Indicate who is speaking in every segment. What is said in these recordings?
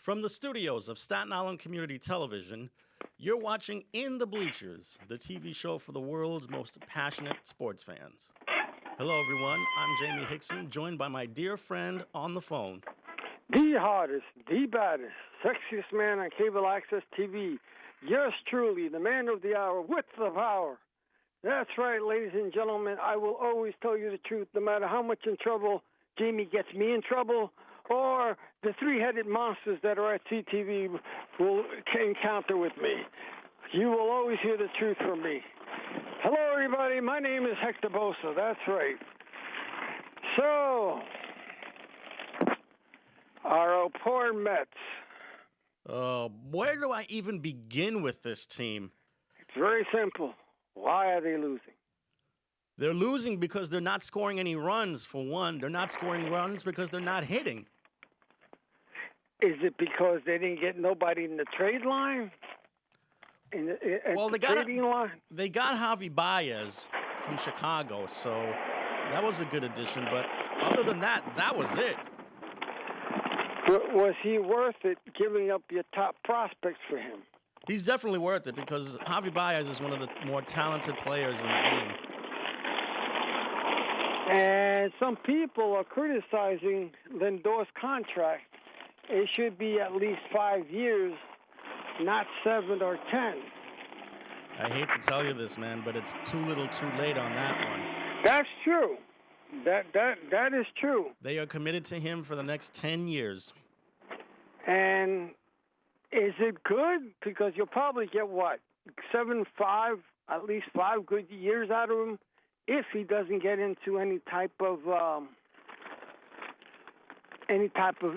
Speaker 1: From the studios of Staten Island Community Television, you're watching In the Bleachers, the TV show for the world's most passionate sports fans. Hello, everyone. I'm Jaime Hixson, joined by my dear friend on the phone.
Speaker 2: The hottest, the baddest, sexiest man on cable access TV. Yours truly, the man of the hour with the power. That's right, ladies and gentlemen. I will always tell you the truth, no matter how much in trouble Jamie gets me in trouble, or the three-headed monsters that are at CTV will encounter with me. You will always hear the truth from me. Hello, everybody. My name is Hector Bosa. That's right. So, our poor Mets.
Speaker 1: Where do I even begin with this team?
Speaker 2: It's very simple. Why are they losing?
Speaker 1: They're losing because they're not scoring any runs, for one. They're not scoring runs because they're not hitting.
Speaker 2: Is it because they didn't get nobody in the trade line?
Speaker 1: They got Javi Baez from Chicago, so that was a good addition. But other than that, that was it.
Speaker 2: Was he worth it giving up your top prospects for him?
Speaker 1: He's definitely worth it because Javi Baez is one of the more talented players in the game.
Speaker 2: And some people are criticizing Lindor's contract. It should be at least 5 years, not 7 or 10.
Speaker 1: I hate to tell you this, man, but it's too little too late on that one.
Speaker 2: That's true. That is true.
Speaker 1: They are committed to him for the next 10 years.
Speaker 2: And is it good? Because you'll probably get, 5, at least 5 good years out of him if he doesn't get into any type of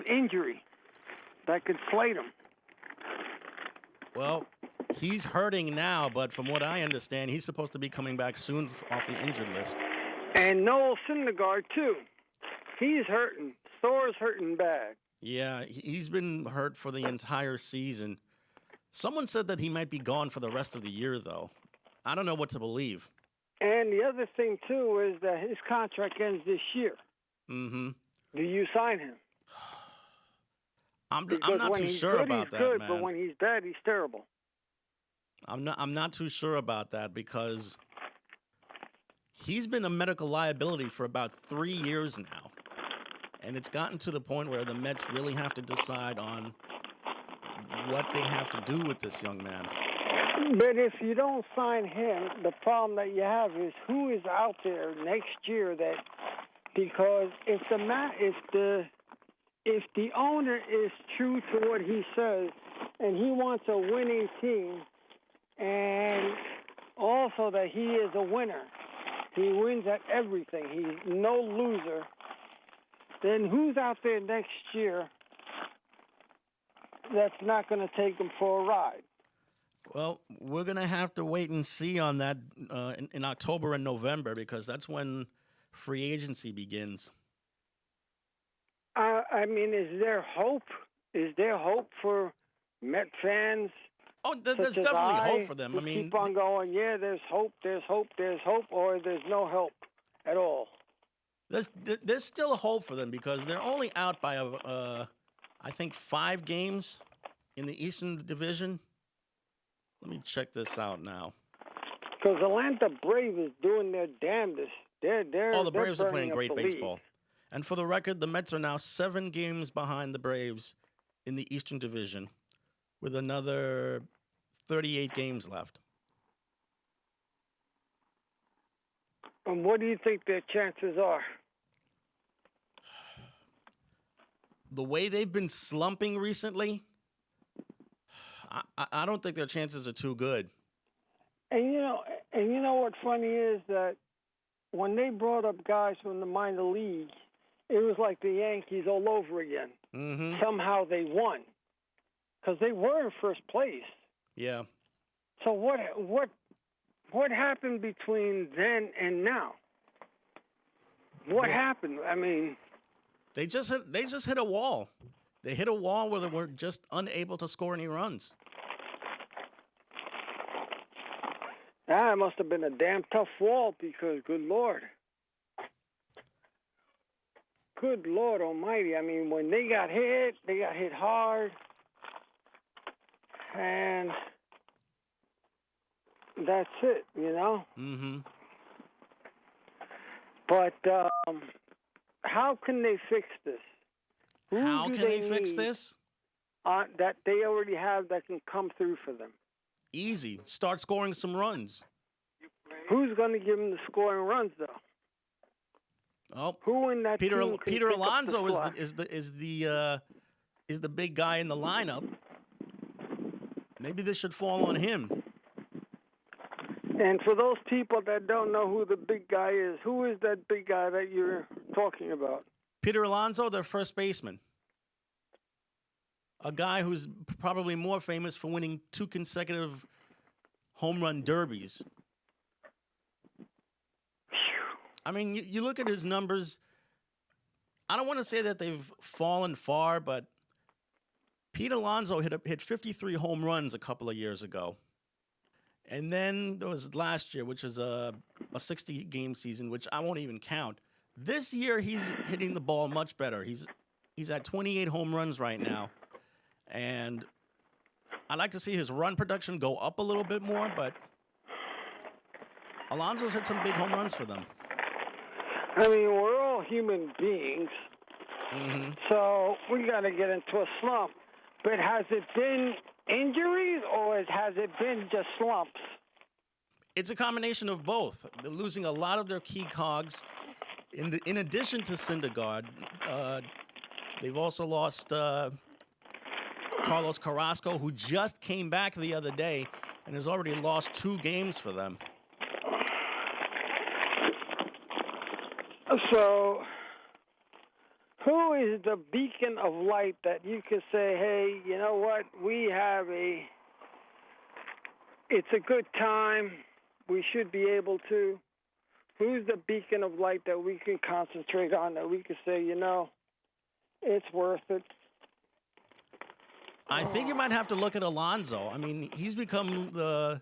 Speaker 2: injury that could slate him.
Speaker 1: Well, he's hurting now, but from what I understand, he's supposed to be coming back soon off the injured list.
Speaker 2: And Noel Syndergaard, too. He's hurting. Thor's hurting bad.
Speaker 1: Yeah, he's been hurt for the entire season. Someone said that he might be gone for the rest of the year, though. I don't know what to believe.
Speaker 2: And the other thing, too, is that his contract ends this year.
Speaker 1: Mm-hmm.
Speaker 2: Do you sign him?
Speaker 1: I'm not too sure about that,
Speaker 2: good,
Speaker 1: man.
Speaker 2: But when he's bad, he's terrible.
Speaker 1: I'm not too sure about that because he's been a medical liability for about 3 years now. And it's gotten to the point where the Mets really have to decide on what they have to do with this young man.
Speaker 2: But if you don't sign him, the problem that you have is who is out there next year that, because if the owner is true to what he says and he wants a winning team and also that he is a winner, he wins at everything, he's no loser, then who's out there next year that's not going to take him for a ride?
Speaker 1: Well, we're going to have to wait and see on that in October and November because that's when free agency begins.
Speaker 2: I mean, is there hope? Is there hope for Met fans?
Speaker 1: Oh, there's definitely hope for them. I mean,
Speaker 2: keep on going, yeah, there's hope, or there's no hope at all.
Speaker 1: There's still hope for them because they're only out by, I think, 5 games in the Eastern Division. Let me check this out now.
Speaker 2: Because Atlanta Braves is doing their damnedest.
Speaker 1: The Braves are playing great
Speaker 2: league.
Speaker 1: baseball. And for the record, the Mets are now 7 games behind the Braves in the Eastern Division with another 38 games left.
Speaker 2: And what do you think their chances are?
Speaker 1: The way they've been slumping recently, I don't think their chances are too good.
Speaker 2: And you know what's funny is that when they brought up guys from the minor league, it was like the Yankees all over again.
Speaker 1: Mm-hmm.
Speaker 2: Somehow they won because they were in first place.
Speaker 1: Yeah.
Speaker 2: So what happened between then and now? What happened? I mean,
Speaker 1: they just hit a wall. They hit a wall where they were just unable to score any runs.
Speaker 2: That must have been a damn tough wall because, good Lord. Good Lord Almighty. I mean, when they got hit hard. and that's it, you know.
Speaker 1: Mm-hmm.
Speaker 2: But how can they fix this? Who
Speaker 1: How
Speaker 2: do
Speaker 1: can they fix
Speaker 2: need
Speaker 1: this?
Speaker 2: that they already have that can come through for them?
Speaker 1: Easy. Start scoring some runs.
Speaker 2: Who's going to give them the scoring runs, though?
Speaker 1: Oh,
Speaker 2: Who in that
Speaker 1: Peter
Speaker 2: team can
Speaker 1: Peter
Speaker 2: pick up
Speaker 1: Alonso
Speaker 2: the slack?
Speaker 1: is the big guy in the lineup. Maybe this should fall on him.
Speaker 2: And for those people that don't know who the big guy is, who is that big guy that you're talking about?
Speaker 1: Peter Alonso, their first baseman. A guy who's probably more famous for winning 2 consecutive home run derbies. I mean, you look at his numbers. I don't want to say that they've fallen far, but Pete Alonso hit 53 home runs a couple of years ago. And then there was last year, which was a 60-game season, which I won't even count. This year, he's hitting the ball much better. He's at 28 home runs right now. And I'd like to see his run production go up a little bit more, but Alonso's hit some big home runs for them.
Speaker 2: I mean, we're all human beings, so we got to get into a slump. But has it been injuries or has it been just slumps?
Speaker 1: It's a combination of both. They're losing a lot of their key cogs. In addition to Syndergaard, they've also lost Carlos Carrasco, who just came back the other day and has already lost 2 games for them.
Speaker 2: So, who is the beacon of light that you can say, hey, you know what, it's a good time, we should be able to? Who's the beacon of light that we can concentrate on, that we can say, you know, it's worth it?
Speaker 1: I think you might have to look at Alonso. I mean, he's become the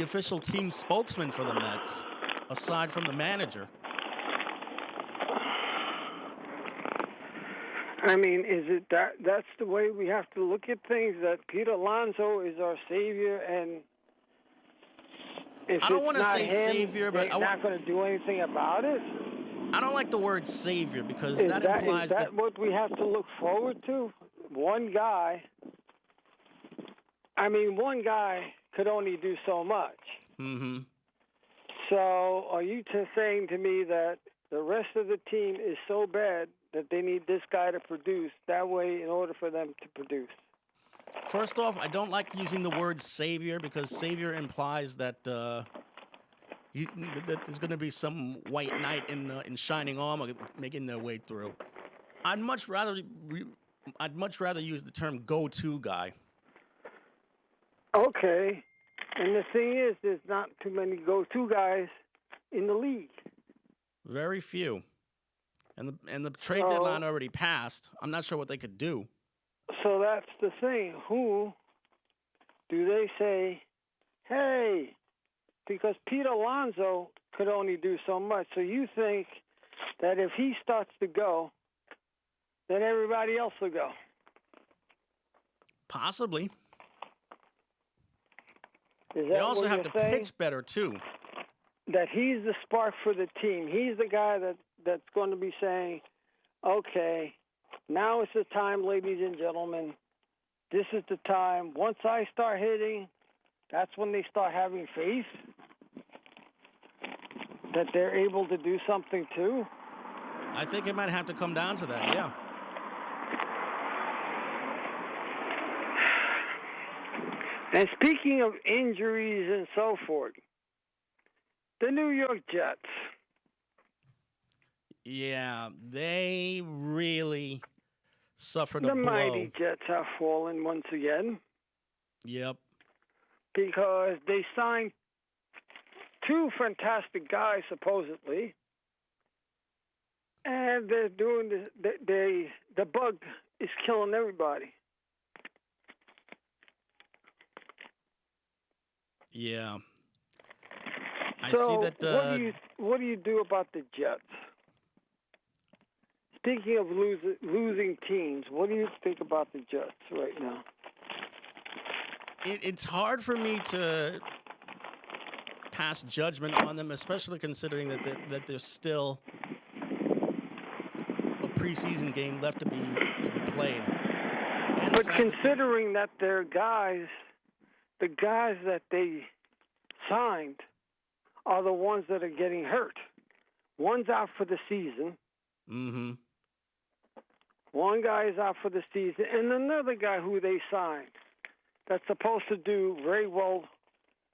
Speaker 1: official team spokesman for the Mets, aside from the manager.
Speaker 2: I mean, is it that's the way we have to look at things, that Pete Alonso is our savior, and if
Speaker 1: I don't
Speaker 2: it's
Speaker 1: want to
Speaker 2: not
Speaker 1: say
Speaker 2: him,
Speaker 1: savior, but
Speaker 2: they're not going to do anything about it?
Speaker 1: I don't like the word savior because
Speaker 2: Is
Speaker 1: that
Speaker 2: that,
Speaker 1: implies
Speaker 2: is that what we have to look forward to? One guy. I mean, one guy could only do so much.
Speaker 1: Mm-hmm.
Speaker 2: So are you saying to me that the rest of the team is so bad that they need this guy to produce that way in order for them to produce?
Speaker 1: First off, I don't like using the word savior because savior implies that that there's going to be some white knight in shining armor making their way through. I'd much rather use the term go-to guy.
Speaker 2: Okay. And the thing is, there's not too many go-to guys in the league.
Speaker 1: Very few. And the trade deadline already passed. I'm not sure what they could do.
Speaker 2: So that's the thing. Who do they say, hey, because Pete Alonso could only do so much. So you think that if he starts to go, then everybody else will go?
Speaker 1: Possibly.
Speaker 2: Is that
Speaker 1: They also
Speaker 2: what
Speaker 1: have
Speaker 2: you're
Speaker 1: to
Speaker 2: saying?
Speaker 1: pitch better, too.
Speaker 2: That he's the spark for the team. He's the guy that's going to be saying, okay, now is the time, ladies and gentlemen. This is the time. Once I start hitting, that's when they start having faith that they're able to do something too.
Speaker 1: I think it might have to come down to that, yeah.
Speaker 2: And speaking of injuries and so forth, the New York Jets.
Speaker 1: Yeah, they really suffered a
Speaker 2: The
Speaker 1: blow.
Speaker 2: mighty Jets have fallen once again.
Speaker 1: Yep.
Speaker 2: Because they signed 2 fantastic guys, supposedly. And they're doing the bug is killing everybody.
Speaker 1: Yeah. I
Speaker 2: So
Speaker 1: see that.
Speaker 2: what do you do about the Jets? Speaking of losing teams, what do you think about the Jets right now?
Speaker 1: it's hard for me to pass judgment on them, especially considering that there's still a preseason game left to be played. And
Speaker 2: but considering that they're guys, the guys that they signed are the ones that are getting hurt. One's out for the season.
Speaker 1: Mm-hmm.
Speaker 2: One guy is out for the season, and another guy who they signed that's supposed to do very well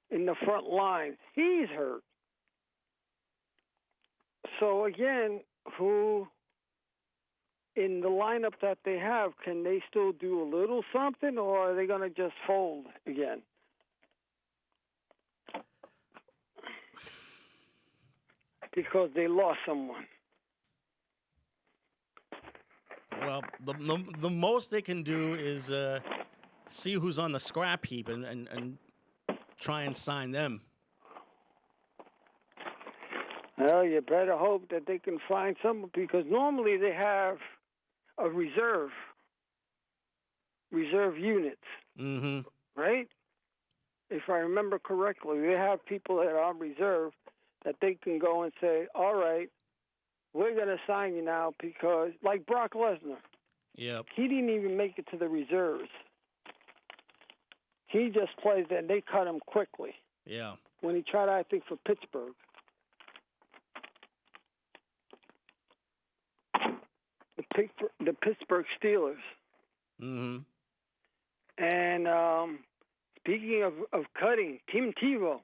Speaker 2: in the front line, he's hurt. So again, who in the lineup that they have, can they still do a little something, or are they going to just fold again? Because they lost someone.
Speaker 1: Well, the most they can do is see who's on the scrap heap and try and sign them.
Speaker 2: Well, you better hope that they can find someone, because normally they have a reserve units, right? If I remember correctly, they have people that are on reserve that they can go and say, all right, we're going to sign you now, because, like Brock Lesnar,
Speaker 1: yep,
Speaker 2: he didn't even make it to the reserves. He just plays there, and they cut him quickly.
Speaker 1: Yeah.
Speaker 2: When he tried, I think, for Pittsburgh. The Pittsburgh Steelers.
Speaker 1: Mm-hmm.
Speaker 2: And speaking of cutting, Tim Tebow.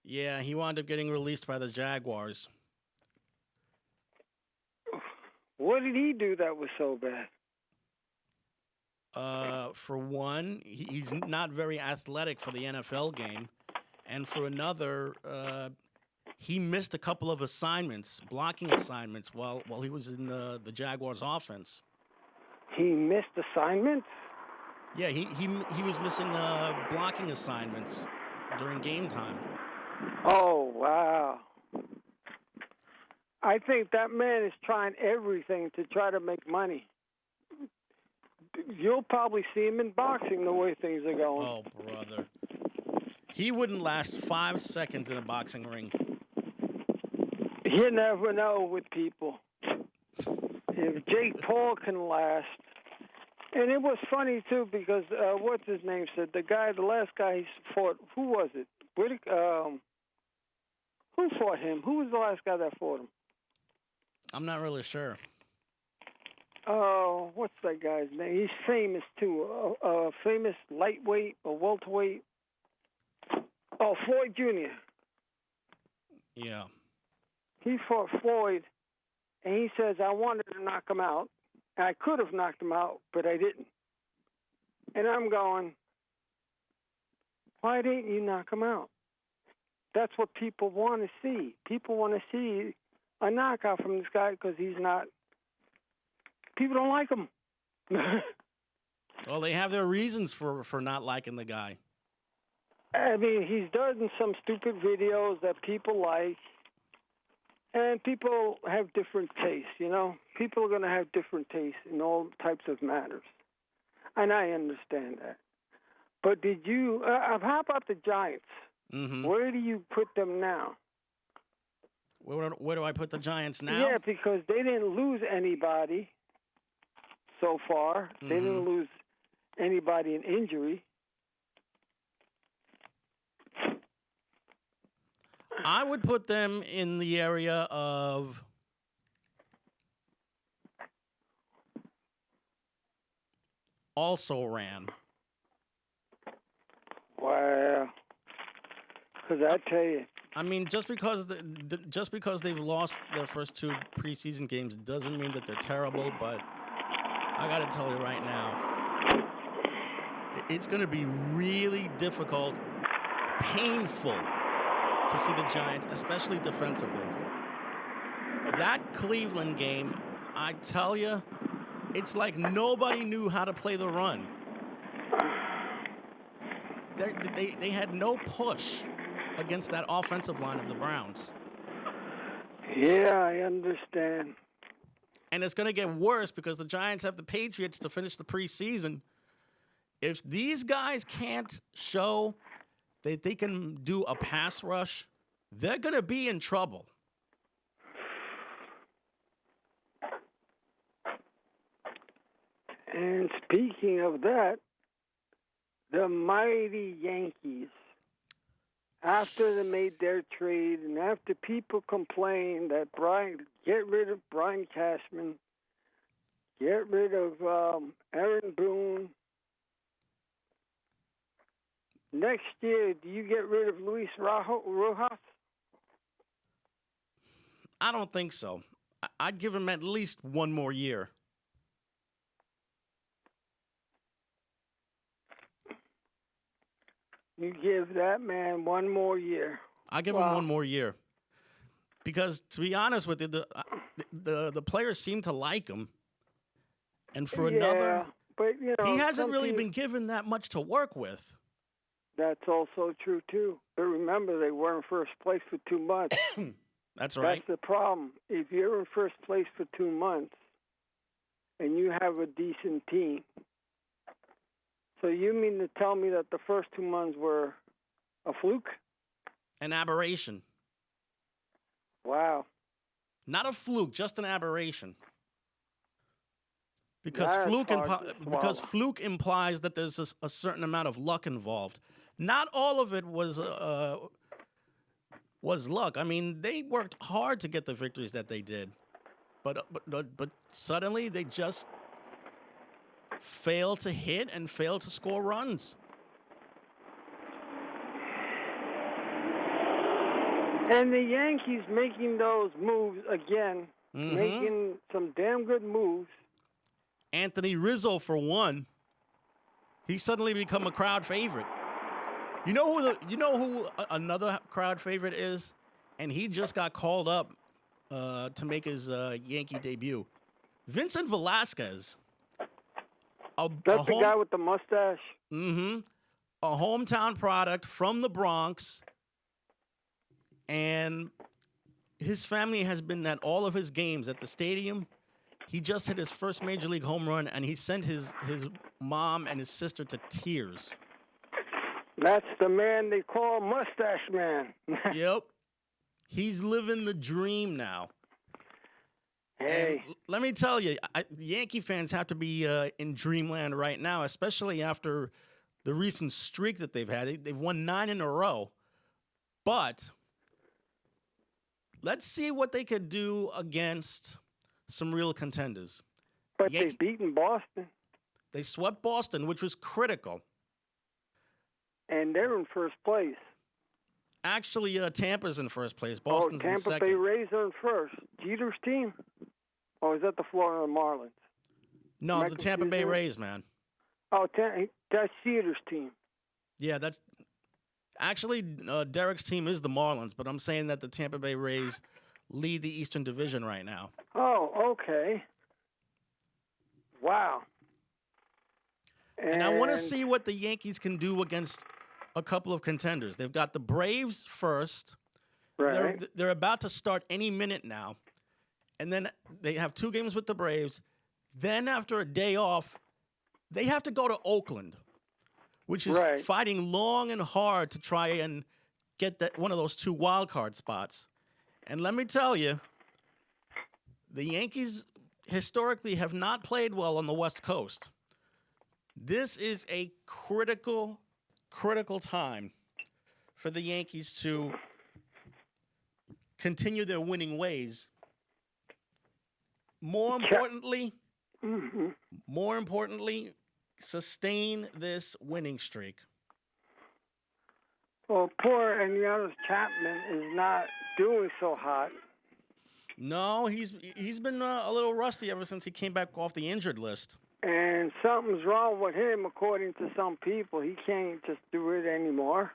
Speaker 1: Yeah, he wound up getting released by the Jaguars.
Speaker 2: What did he do that was so bad?
Speaker 1: For one, he's not very athletic for the NFL game. And for another, he missed a couple of assignments, blocking assignments, while he was in the Jaguars' offense.
Speaker 2: He missed assignments?
Speaker 1: Yeah, he was missing blocking assignments during game time.
Speaker 2: Oh, wow. I think that man is trying everything to try to make money. You'll probably see him in boxing the way things are going.
Speaker 1: Oh, brother. He wouldn't last 5 seconds in a boxing ring.
Speaker 2: You never know with people. If Jake Paul can last. And it was funny, too, because what's his name said? The last guy he fought, who was it? Who fought him? Who was the last guy that fought him?
Speaker 1: I'm not really sure.
Speaker 2: Oh, what's that guy's name? He's famous, too. A famous lightweight or welterweight. Oh, Floyd Jr.
Speaker 1: Yeah.
Speaker 2: He fought Floyd, and he says, I wanted to knock him out. I could have knocked him out, but I didn't. And I'm going, why didn't you knock him out? That's what people want to see. People want to see a knockout from this guy because he's not. People don't like him.
Speaker 1: Well, they have their reasons for not liking the guy.
Speaker 2: I mean, he's done some stupid videos that people like, and people have different tastes, you know? People are going to have different tastes in all types of matters, and I understand that. But did you, how about the Giants?
Speaker 1: Mm-hmm.
Speaker 2: Where do you put them now?
Speaker 1: Where do I put the Giants now?
Speaker 2: Yeah, because they didn't lose anybody so far.
Speaker 1: Mm-hmm.
Speaker 2: They didn't lose anybody in injury.
Speaker 1: I would put them in the area of also ran.
Speaker 2: Wow. Because I tell you.
Speaker 1: I mean, just because they've lost their first 2 preseason games doesn't mean that they're terrible, but I got to tell you right now, it's going to be really difficult, painful to see the Giants, especially defensively. That Cleveland game, I tell you, it's like nobody knew how to play the run. They had no push against that offensive line of the Browns.
Speaker 2: Yeah, I understand.
Speaker 1: And it's going to get worse because the Giants have the Patriots to finish the preseason. If these guys can't show that they can do a pass rush, they're going to be in trouble.
Speaker 2: And speaking of that, the mighty Yankees, after they made their trade and after people complained that get rid of Brian Cashman, get rid of Aaron Boone, next year, do you get rid of Luis Rojas?
Speaker 1: I don't think so. I'd give him at least one more year.
Speaker 2: You give that man one more year.
Speaker 1: I give him one more year. Because to be honest with you, the players seem to like him. And for another,
Speaker 2: but,
Speaker 1: he hasn't really been given that much to work with.
Speaker 2: That's also true, too. But remember, they were in first place for 2 months.
Speaker 1: That's right.
Speaker 2: That's the problem. If you're in first place for 2 months and you have a decent team, so you mean to tell me that the first 2 months were a fluke?
Speaker 1: An aberration.
Speaker 2: Wow.
Speaker 1: Not a fluke, just an aberration. Because fluke implies that there's a certain amount of luck involved. Not all of it was luck. I mean, they worked hard to get the victories that they did, but suddenly they just failed to hit and failed to score runs.
Speaker 2: And the Yankees making those moves again, making some damn good moves.
Speaker 1: Anthony Rizzo, for one, he suddenly become a crowd favorite. You know who another crowd favorite is, and he just got called up to make his Yankee debut. Vincent Velasquez.
Speaker 2: That's the guy with the mustache.
Speaker 1: Mm-hmm. A hometown product from the Bronx, and his family has been at all of his games at the stadium. He just hit his first major league home run, and he sent his mom and his sister to tears.
Speaker 2: That's the man they call Mustache Man.
Speaker 1: Yep. He's living the dream now.
Speaker 2: Hey.
Speaker 1: And let me tell you, Yankee fans have to be in dreamland right now, especially after the recent streak that they've had. They've won 9 in a row. But let's see what they could do against some real contenders.
Speaker 2: But they've beaten Boston.
Speaker 1: They swept Boston, which was critical.
Speaker 2: And they're in first place.
Speaker 1: Actually, Tampa's in first place. Boston's in second.
Speaker 2: Tampa Bay Rays are in first. Jeter's team? Or is that the Florida Marlins?
Speaker 1: No, the Tampa Bay Rays, man.
Speaker 2: Oh, that's Jeter's team.
Speaker 1: Yeah, that's... Actually, Derek's team is the Marlins, but I'm saying that the Tampa Bay Rays lead the Eastern Division right now.
Speaker 2: Oh, okay. Wow.
Speaker 1: And I want to see what the Yankees can do against a couple of contenders. They've got the Braves first.
Speaker 2: Right.
Speaker 1: They're about to start any minute now. And then they have 2 games with the Braves. Then after a day off, they have to go to Oakland, which is fighting long and hard to try and get that one of those 2 wild card spots. And let me tell you, the Yankees historically have not played well on the West Coast. This is a critical time for the Yankees to continue their winning ways. More importantly, sustain this winning streak.
Speaker 2: Well, poor Aroldis Chapman is not doing so hot.
Speaker 1: No, he's been a little rusty ever since he came back off the injured list.
Speaker 2: And something's wrong with him, according to some people. He can't just do it anymore.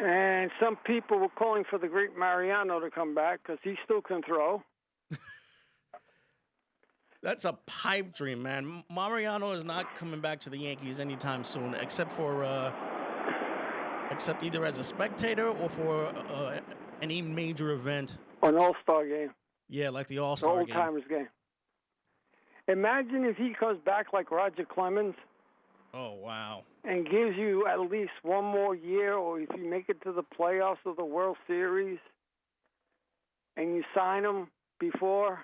Speaker 2: And some people were calling for the great Mariano to come back because he still can throw.
Speaker 1: That's a pipe dream, man. Mariano is not coming back to the Yankees anytime soon, except either as a spectator or for any major event.
Speaker 2: An All-Star game.
Speaker 1: Yeah, like the All-Star game.
Speaker 2: The Old-Timers game. Imagine if he comes back like Roger Clemens
Speaker 1: Oh, wow.
Speaker 2: and gives you at least one more year, or if you make it to the playoffs of the World Series and you sign him before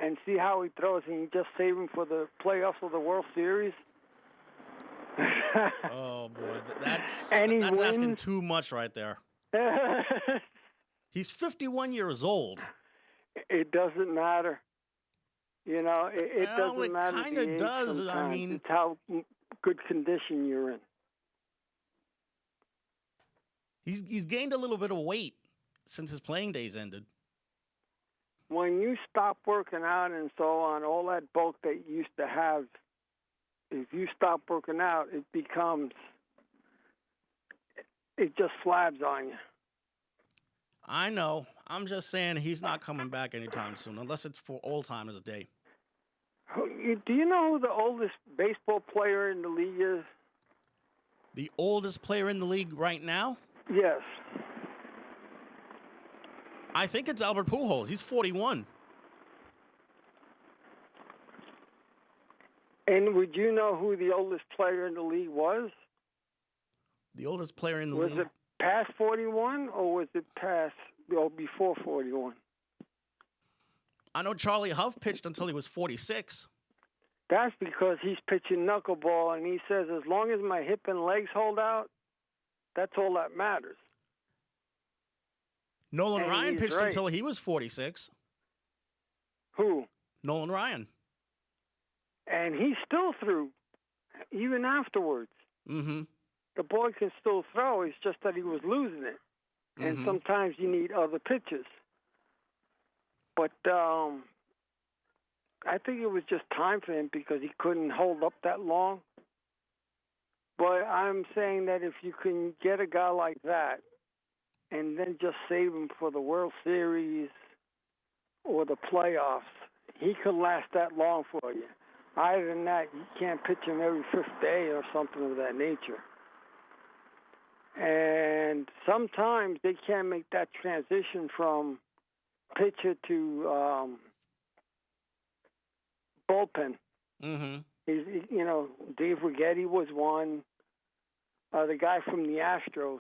Speaker 2: and see how he throws and you just save him for the playoffs of the World Series.
Speaker 1: Oh, boy. That's
Speaker 2: And he
Speaker 1: asking
Speaker 2: wins.
Speaker 1: too much right there. He's 51 years old.
Speaker 2: It doesn't matter. You know, it
Speaker 1: Well,
Speaker 2: doesn't
Speaker 1: it
Speaker 2: matter.
Speaker 1: kinda
Speaker 2: the age
Speaker 1: does. I
Speaker 2: sometimes.
Speaker 1: mean-
Speaker 2: It's how good condition you're in.
Speaker 1: He's gained a little bit of weight since his playing days ended.
Speaker 2: When you stop working out and so on, all that bulk that you used to have, if you stop working out, it just slabs on you.
Speaker 1: I know. I'm just saying he's not coming back anytime soon, unless it's for Old-Timers Day.
Speaker 2: Do you know who the oldest baseball player in the league is?
Speaker 1: The oldest player in the league right now?
Speaker 2: Yes.
Speaker 1: I think it's Albert Pujols. He's 41.
Speaker 2: And would you know who the oldest player in the league was?
Speaker 1: The oldest player in the
Speaker 2: Was
Speaker 1: league.
Speaker 2: it past 41 or was it before 41?
Speaker 1: I know Charlie Huff pitched until he was 46.
Speaker 2: That's because he's pitching knuckleball, and he says, as long as my hip and legs hold out, that's all that matters.
Speaker 1: Nolan
Speaker 2: And
Speaker 1: Ryan
Speaker 2: he's
Speaker 1: pitched
Speaker 2: right.
Speaker 1: until he was 46.
Speaker 2: Who?
Speaker 1: Nolan Ryan.
Speaker 2: And he still threw, even afterwards.
Speaker 1: Mm-hmm.
Speaker 2: The boy can still throw. It's just that he was losing it. And
Speaker 1: Mhm.
Speaker 2: sometimes you need other pitches. But I think it was just time for him because he couldn't hold up that long. But I'm saying that if you can get a guy like that and then just save him for the World Series or the playoffs, he could last that long for you. Other than that, you can't pitch him every fifth day or something of that nature. And sometimes they can't make that transition from pitcher to bullpen.
Speaker 1: Mm-hmm.
Speaker 2: Dave Righetti was one. The guy from the Astros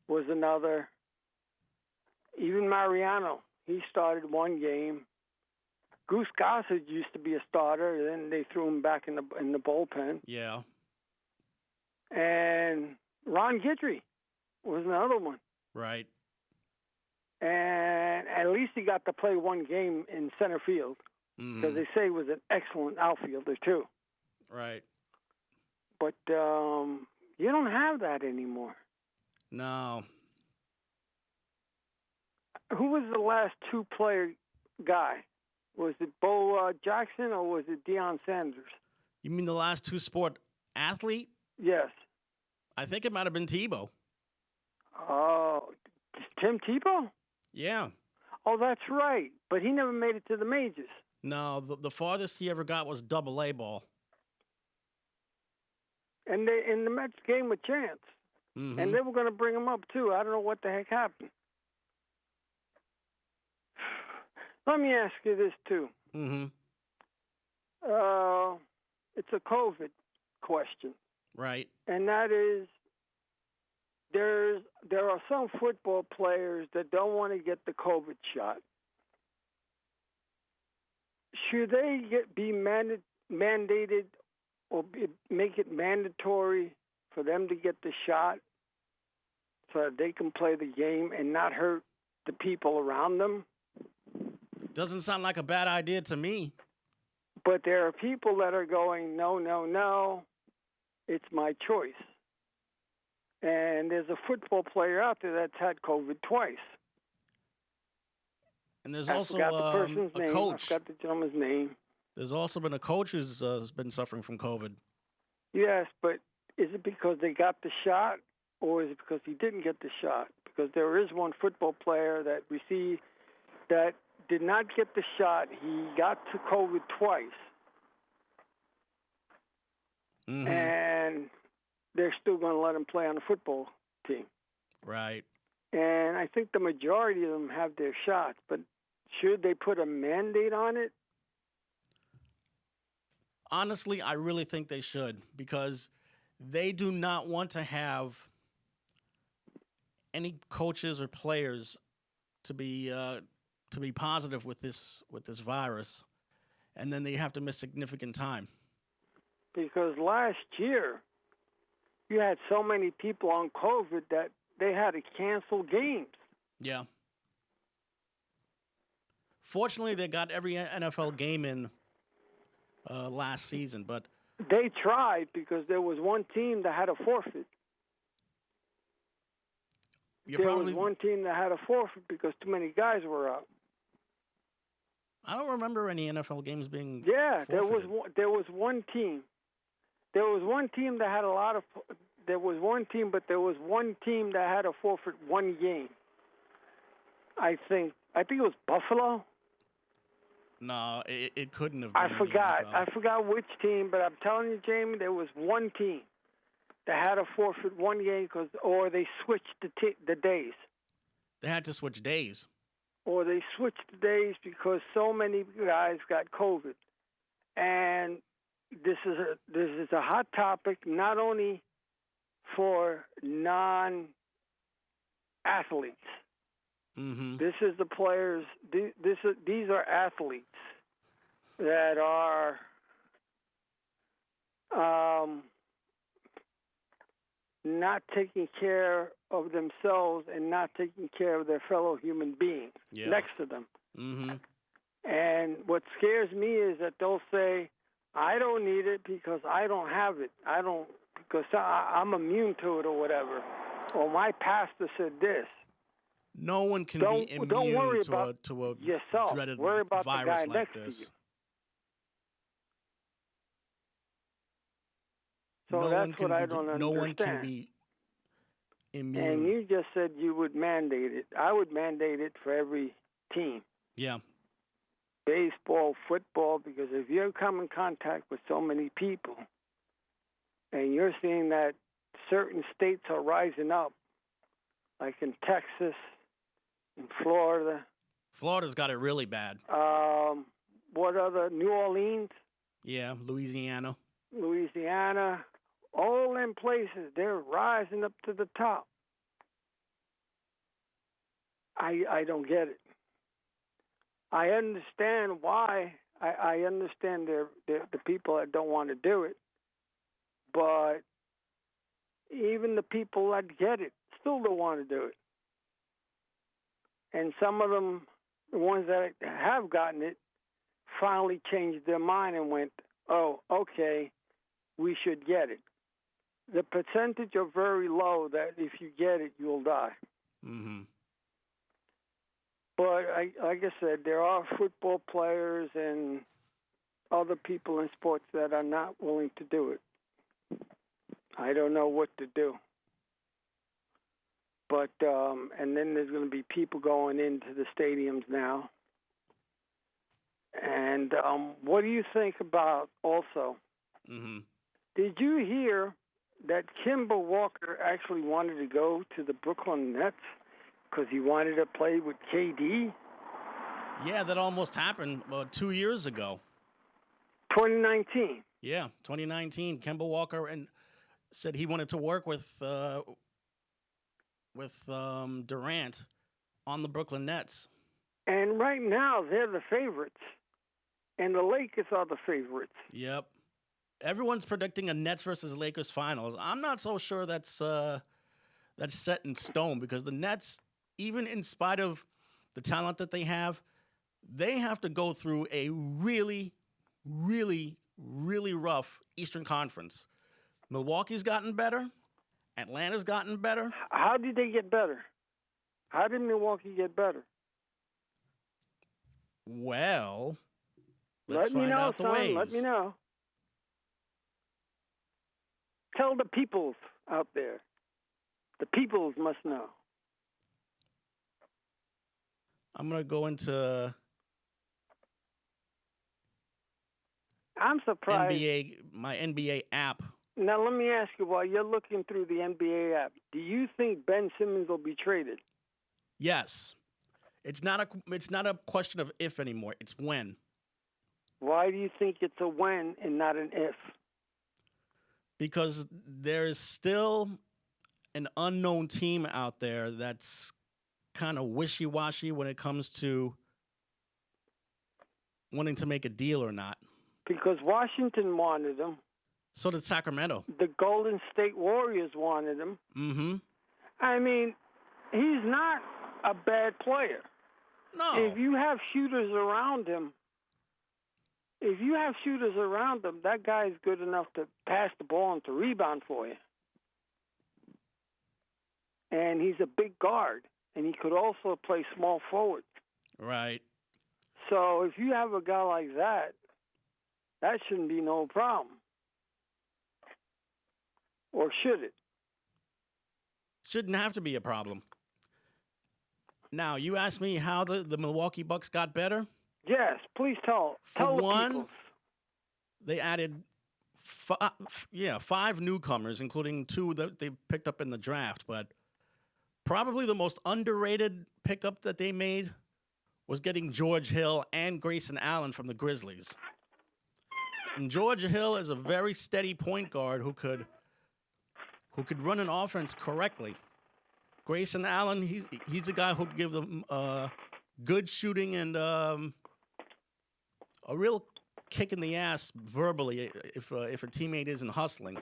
Speaker 2: was another. Even Mariano, he started one game. Goose Gossett used to be a starter. Then they threw him back in the bullpen.
Speaker 1: Yeah.
Speaker 2: And Ron Guidry was another one.
Speaker 1: Right.
Speaker 2: And at least he got to play one game in center field because
Speaker 1: Mm-hmm.
Speaker 2: they say he was an excellent outfielder too.
Speaker 1: Right.
Speaker 2: But you don't have that anymore.
Speaker 1: No.
Speaker 2: Who was the last two-player guy? Was it Bo Jackson or was it Deion Sanders?
Speaker 1: You mean the last two sport athlete?
Speaker 2: Yes.
Speaker 1: I think it might have been Tebow.
Speaker 2: Oh, Tim Tebow?
Speaker 1: Yeah.
Speaker 2: Oh, that's right. But he never made it to the majors.
Speaker 1: No, the farthest he ever got was Double-A ball.
Speaker 2: And the Mets gave him a chance.
Speaker 1: Mm-hmm.
Speaker 2: And they were going to bring him up, too. I don't know what the heck happened. Let me ask you this, too.
Speaker 1: Mm-hmm.
Speaker 2: It's a COVID question.
Speaker 1: Right.
Speaker 2: And that is, there are some football players that don't want to get the COVID shot. Should they be mandated or make it mandatory for them to get the shot so that they can play the game and not hurt the people around them?
Speaker 1: Doesn't sound like a bad idea to me.
Speaker 2: But there are people that are going, no, no, no, it's my choice. And there's a football player out there that's had COVID twice.
Speaker 1: And there's
Speaker 2: I
Speaker 1: also
Speaker 2: forgot the person's
Speaker 1: a
Speaker 2: name.
Speaker 1: coach.
Speaker 2: I forgot the gentleman's name.
Speaker 1: There's also been a coach who's been suffering from COVID.
Speaker 2: Yes, but is it because they got the shot or is it because he didn't get the shot? Because there is one football player that did not get the shot. He got to COVID twice.
Speaker 1: Mm-hmm.
Speaker 2: And they're still going to let him play on the football team.
Speaker 1: Right.
Speaker 2: And I think the majority of them have their shots, but should they put a mandate on it?
Speaker 1: Honestly, I really think they should because they do not want to have any coaches or players to be positive with this virus, and then they have to miss significant time.
Speaker 2: Because last year, you had so many people on COVID that they had to cancel games.
Speaker 1: Yeah. Fortunately, they got every NFL game in last season, but
Speaker 2: They tried because there was one team that had a forfeit. Was one team that had a forfeit because too many guys were out.
Speaker 1: I don't remember any NFL games being.
Speaker 2: Yeah,
Speaker 1: forfeited.
Speaker 2: there was one team. There was one team that had a lot of. There was one team, but there was one team that had a forfeit one game. I think it was Buffalo.
Speaker 1: No, it couldn't have been.
Speaker 2: I forgot.
Speaker 1: The NFL.
Speaker 2: I forgot which team, but I'm telling you, Jamie, there was one team that had a forfeit one game or they switched the days.
Speaker 1: They had to switch days.
Speaker 2: Or they switched the days because so many guys got COVID. And this is a hot topic not only for non-athletes.
Speaker 1: Mm-hmm.
Speaker 2: This is the players. These are athletes that are not taking care of themselves and not taking care of their fellow human beings next to them.
Speaker 1: Mm-hmm.
Speaker 2: And what scares me is that they'll say, "I don't need it because I don't have it. Because I'm immune to it or whatever." Or my pastor said this.
Speaker 1: No one can be immune to a
Speaker 2: yourself.
Speaker 1: dreaded
Speaker 2: worry about
Speaker 1: virus
Speaker 2: the guy
Speaker 1: like
Speaker 2: next
Speaker 1: this.
Speaker 2: to you. So
Speaker 1: no
Speaker 2: that's what I don't understand.
Speaker 1: No one can be immune.
Speaker 2: And you just said you would mandate it. I would mandate it for every team.
Speaker 1: Yeah.
Speaker 2: Baseball, football, because if you come in contact with so many people and you're seeing that certain states are rising up, like in Texas, in Florida.
Speaker 1: Florida's got it really bad.
Speaker 2: What other? New Orleans?
Speaker 1: Yeah, Louisiana.
Speaker 2: All them places, they're rising up to the top. I don't get it. I understand why. I understand the people that don't want to do it. But even the people that get it still don't want to do it. And some of them, the ones that have gotten it, finally changed their mind and went, "Oh, okay, we should get it." The percentage are very low that if you get it, you'll die.
Speaker 1: Mm-hmm.
Speaker 2: But like I said, there are football players and other people in sports that are not willing to do it. I don't know what to do. But and then there's going to be people going into the stadiums now. And what do you think about also?
Speaker 1: Mm-hmm.
Speaker 2: Did you hear that Kemba Walker actually wanted to go to the Brooklyn Nets because he wanted to play with KD?
Speaker 1: Yeah, that almost happened 2 years ago.
Speaker 2: 2019.
Speaker 1: Yeah, 2019. Kemba Walker and said he wanted to work with Durant on the Brooklyn Nets.
Speaker 2: And right now they're the favorites, and the Lakers are the favorites.
Speaker 1: Yep. Everyone's predicting a Nets versus Lakers finals. I'm not so sure that's set in stone because the Nets, even in spite of the talent that they have to go through a really, really, really rough Eastern Conference. Milwaukee's gotten better. Atlanta's gotten better.
Speaker 2: How did they get better? How did Milwaukee get better?
Speaker 1: Well, let's
Speaker 2: find out
Speaker 1: the ways.
Speaker 2: Let me know. Tell the peoples out there. The peoples must know.
Speaker 1: I'm going to go into
Speaker 2: I'm surprised.
Speaker 1: My NBA app.
Speaker 2: Now, let me ask you, while you're looking through the NBA app, do you think Ben Simmons will be traded?
Speaker 1: Yes. It's not a question of if anymore. It's when.
Speaker 2: Why do you think it's a when and not an if?
Speaker 1: Because there's still an unknown team out there that's kind of wishy-washy when it comes to wanting to make a deal or not.
Speaker 2: Because Washington wanted him.
Speaker 1: So did Sacramento.
Speaker 2: The Golden State Warriors wanted him.
Speaker 1: Mm-hmm.
Speaker 2: I mean, he's not a bad player.
Speaker 1: No.
Speaker 2: If you have shooters around him, that guy's good enough to pass the ball and to rebound for you. And he's a big guard, and he could also play small forward.
Speaker 1: Right.
Speaker 2: So if you have a guy like that, that shouldn't be no problem. Or should it?
Speaker 1: Shouldn't have to be a problem. Now, you asked me how the Milwaukee Bucks got better?
Speaker 2: Yes, please tell
Speaker 1: For
Speaker 2: the
Speaker 1: one,
Speaker 2: people.
Speaker 1: they added five newcomers, including two that they picked up in the draft. But probably the most underrated pickup that they made was getting George Hill and Grayson Allen from the Grizzlies. And George Hill is a very steady point guard who could run an offense correctly. Grayson Allen, he's a guy who could give them good shooting and a real kick in the ass verbally if a teammate isn't hustling.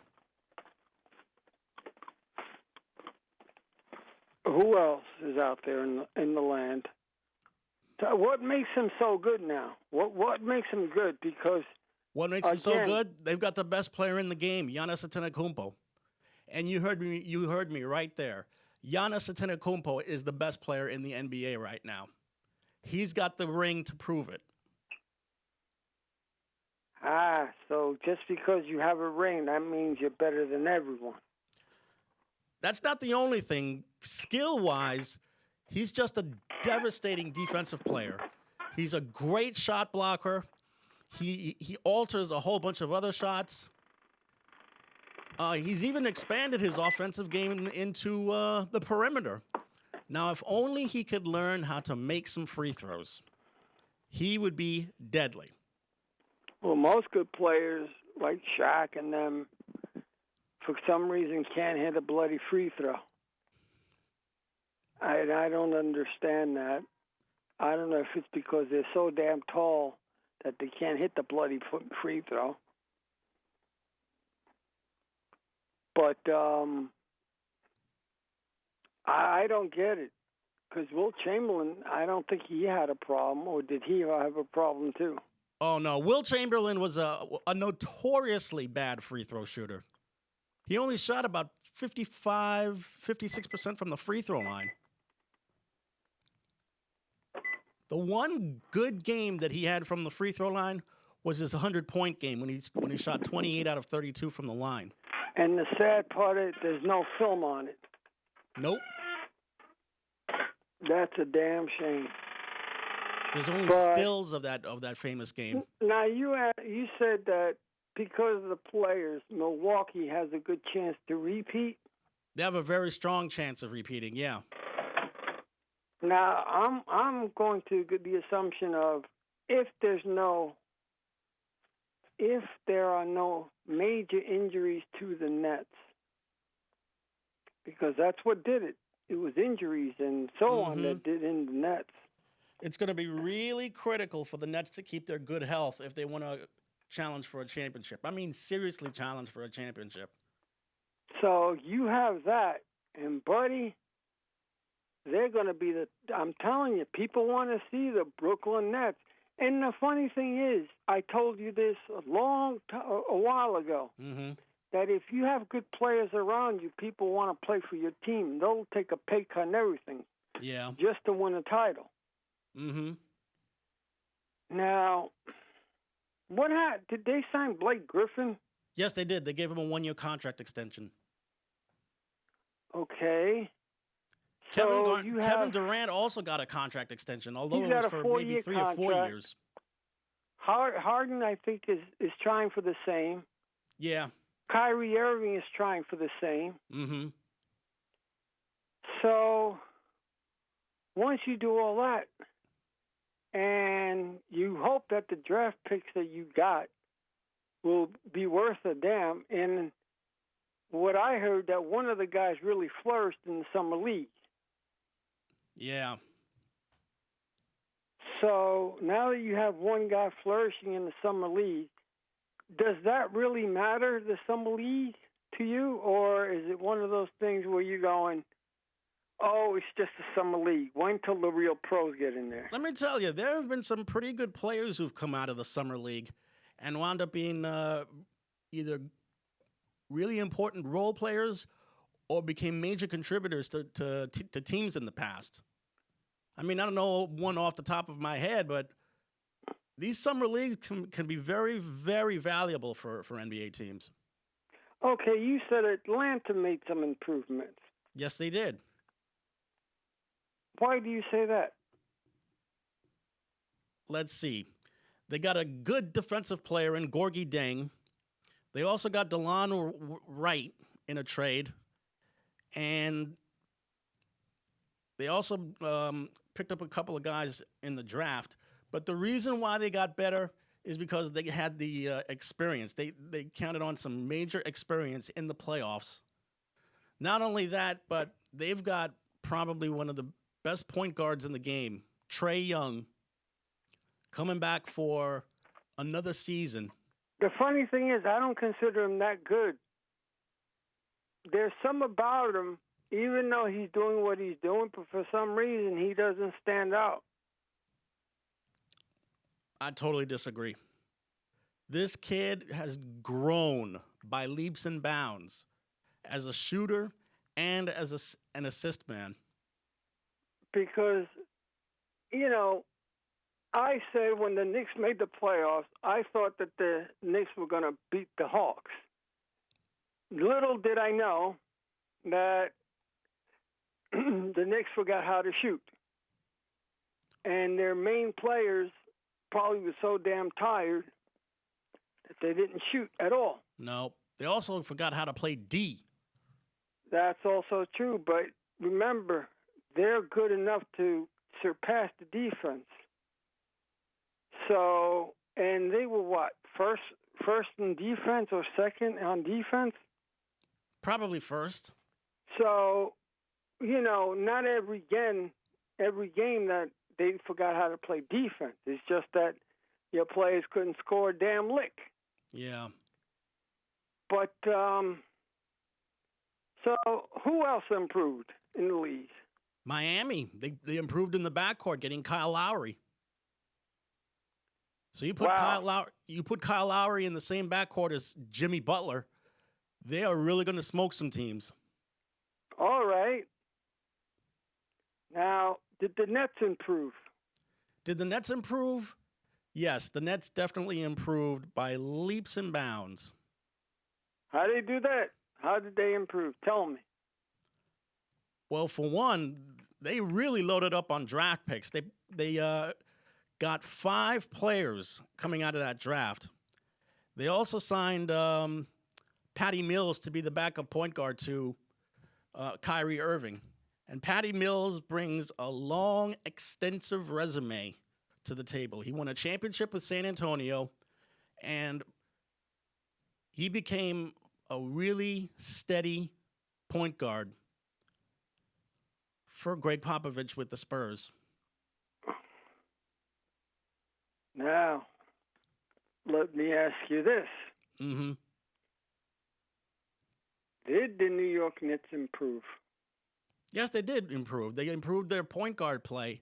Speaker 2: Who else is out there in the land? What makes him so good now? What makes him good? Because
Speaker 1: what makes him so good? They've got the best player in the game, Giannis Antetokounmpo. And you heard me right there. Giannis Antetokounmpo is the best player in the NBA right now. He's got the ring to prove it.
Speaker 2: So just because you have a ring, that means you're better than everyone.
Speaker 1: That's not the only thing. Skill-wise, he's just a devastating defensive player. He's a great shot blocker. He alters a whole bunch of other shots. He's even expanded his offensive game into the perimeter. Now, if only he could learn how to make some free throws, he would be deadly.
Speaker 2: Well, most good players, like Shaq and them, for some reason can't hit a bloody free throw. I don't understand that. I don't know if it's because they're so damn tall that they can't hit the bloody free throw. But I don't get it. Because Wilt Chamberlain, I don't think he had a problem, or did he have a problem too?
Speaker 1: Oh, no. Wilt Chamberlain was a notoriously bad free throw shooter. He only shot about 56% from the free throw line. The one good game that he had from the free throw line was his 100-point game when he shot 28 out of 32 from the line.
Speaker 2: And the sad part is there's no film on it.
Speaker 1: Nope.
Speaker 2: That's a damn shame.
Speaker 1: There's only stills of that famous game.
Speaker 2: Now, you said that because of the players, Milwaukee has a good chance to repeat.
Speaker 1: They have a very strong chance of repeating, yeah.
Speaker 2: Now, I'm going to get the assumption of if there are no major injuries to the Nets, because that's what did it. It was injuries and so on that did in the Nets.
Speaker 1: It's going to be really critical for the Nets to keep their good health if they want to challenge for a championship. I mean, seriously challenge for a championship.
Speaker 2: So you have that, and buddy, they're going to be I'm telling you, people want to see the Brooklyn Nets. And the funny thing is, I told you this a while ago, that if you have good players around you, people want to play for your team. They'll take a pay cut and everything, just to win a title. Now, what happened? Did they sign Blake Griffin?
Speaker 1: Yes, they did. They gave him a 1-year contract extension.
Speaker 2: Okay.
Speaker 1: Kevin Durant also got a contract extension, although it was for maybe 3 or 4 years.
Speaker 2: Harden, I think, is trying for the same.
Speaker 1: Yeah.
Speaker 2: Kyrie Irving is trying for the same. So, once you do all that, and you hope that the draft picks that you got will be worth a damn. And what I heard, that one of the guys really flourished in the summer league.
Speaker 1: Yeah.
Speaker 2: So now that you have one guy flourishing in the summer league, does that really matter, the summer league, to you? Or is it one of those things where you're going, oh, it's just a summer league. Wait until the real pros get in there.
Speaker 1: Let me tell you, there have been some pretty good players who've come out of the summer league and wound up being either really important role players or became major contributors to teams in the past. I mean, I don't know one off the top of my head, but these summer leagues can be very, very valuable for NBA teams.
Speaker 2: Okay, you said Atlanta made some improvements.
Speaker 1: Yes, they did.
Speaker 2: Why do you say that?
Speaker 1: Let's see. They got a good defensive player in Gorgie Deng. They also got DeLon Wright in a trade. And they also picked up a couple of guys in the draft. But the reason why they got better is because they had the experience. They counted on some major experience in the playoffs. Not only that, but they've got probably one of the best point guards in the game, Trae Young, coming back for another season.
Speaker 2: The funny thing is, I don't consider him that good. There's some about him, even though he's doing what he's doing, but for some reason he doesn't stand out.
Speaker 1: I totally disagree. This kid has grown by leaps and bounds as a shooter and as an assist man.
Speaker 2: Because, I said when the Knicks made the playoffs, I thought that the Knicks were going to beat the Hawks. Little did I know that the Knicks forgot how to shoot. And their main players probably were so damn tired that they didn't shoot at all.
Speaker 1: No, they also forgot how to play D.
Speaker 2: That's also true, but remember, they're good enough to surpass the defense. So, and they were what, first in defense or second on defense?
Speaker 1: Probably first.
Speaker 2: So, not every game that they forgot how to play defense. It's just that your players couldn't score a damn lick.
Speaker 1: Yeah.
Speaker 2: But, so who else improved in the league?
Speaker 1: Miami. They improved in the backcourt, getting Kyle Lowry. So you put Kyle Lowry in the same backcourt as Jimmy Butler, they are really going to smoke some teams.
Speaker 2: All right. Now, did the Nets improve?
Speaker 1: Did the Nets improve? Yes, the Nets definitely improved by leaps and bounds.
Speaker 2: How did they do that? How did they improve? Tell me.
Speaker 1: Well, for one, they really loaded up on draft picks. They got 5 players coming out of that draft. They also signed Patty Mills to be the backup point guard to Kyrie Irving. And Patty Mills brings a long, extensive resume to the table. He won a championship with San Antonio, and he became a really steady point guard for Greg Popovich with the Spurs.
Speaker 2: Now, let me ask you this.
Speaker 1: Mm-hmm.
Speaker 2: Did the New York Knicks improve?
Speaker 1: Yes, they did improve. They improved their point guard play,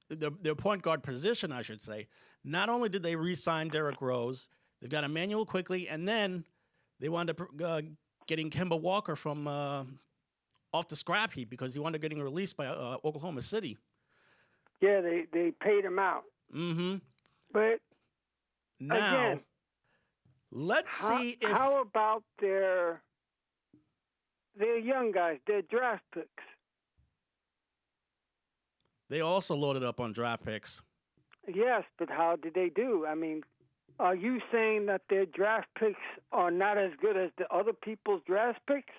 Speaker 1: their point guard position, I should say. Not only did they re-sign Derrick Rose, they've got Emmanuel Quickley, and then they wound up getting Kemba Walker from off the scrap heap because he wound up getting released by Oklahoma City.
Speaker 2: Yeah, they paid him out.
Speaker 1: Mm-hmm.
Speaker 2: But
Speaker 1: now,
Speaker 2: again,
Speaker 1: let's see if...
Speaker 2: How about their young guys, their draft picks?
Speaker 1: They also loaded up on draft picks.
Speaker 2: Yes, but how did they do? I mean, are you saying that their draft picks are not as good as the other people's draft picks?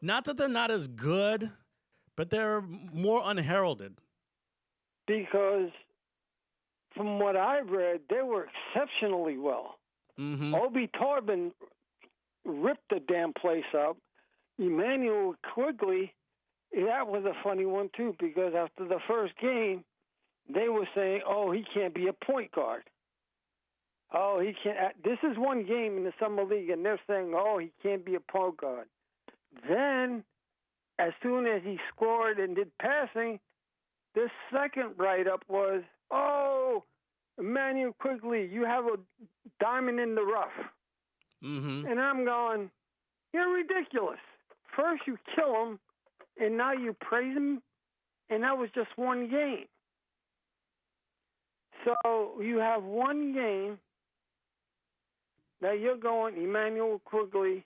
Speaker 1: Not that they're not as good, but they're more unheralded.
Speaker 2: because from what I've read, they were exceptionally well.
Speaker 1: Mm-hmm.
Speaker 2: Obi Toppin ripped the damn place up. Emmanuel Quigley, that was a funny one too, because after the first game, they were saying, "Oh, he can't be a point guard. Oh, he can't." This is one game in the summer league, and they're saying, "Oh, he can't be a point guard." Then, as soon as he scored and did passing, the second write-up was, "Oh, Emmanuel Quigley, you have a diamond in the rough."
Speaker 1: Mm-hmm.
Speaker 2: And I'm going, "You're ridiculous. First you kill him, and now you praise him, and that was just one game." So you have one game that you're going Emmanuel Quigley.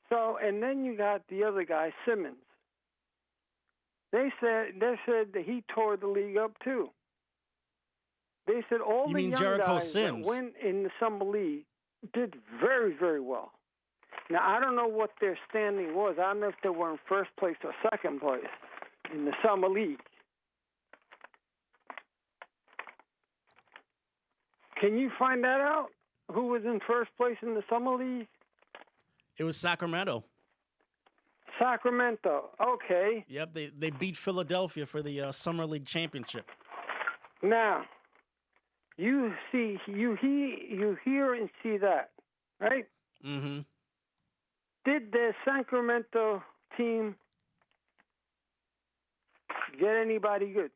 Speaker 2: So, and then you got the other guy, Simmons. They said that he tore the league up too. They said all
Speaker 1: You
Speaker 2: the
Speaker 1: mean
Speaker 2: young
Speaker 1: Jericho
Speaker 2: guys
Speaker 1: Sims?
Speaker 2: that went in the summer league did very, very well. Now, I don't know what their standing was. I don't know if they were in first place or second place in the summer league. Can you find that out? Who was in first place in the summer league?
Speaker 1: It was Sacramento.
Speaker 2: Sacramento. Okay.
Speaker 1: Yep, they beat Philadelphia for the Summer League championship.
Speaker 2: Now, you hear and see that, right?
Speaker 1: Mm-hmm.
Speaker 2: Did the Sacramento team get anybody good?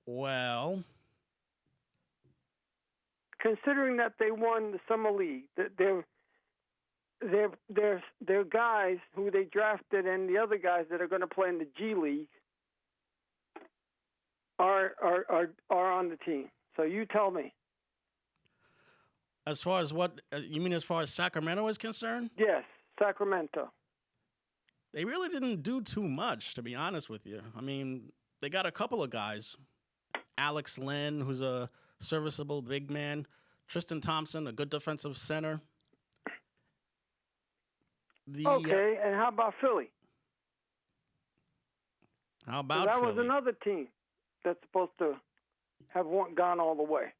Speaker 1: Well,
Speaker 2: considering that they won the summer league, that they're guys who they drafted, and the other guys that are going to play in the G League are on the team. So you tell me.
Speaker 1: as far as what you mean, as far as Sacramento is concerned,
Speaker 2: Yes, Sacramento.
Speaker 1: they really didn't do too much, to be honest with you. I mean, they got a couple of guys. Alex Len, who's a serviceable big man. Tristan Thompson, a good defensive center.
Speaker 2: Okay, and how about Philly?
Speaker 1: How about
Speaker 2: that
Speaker 1: Philly?
Speaker 2: was another team that's supposed to have gone all the way.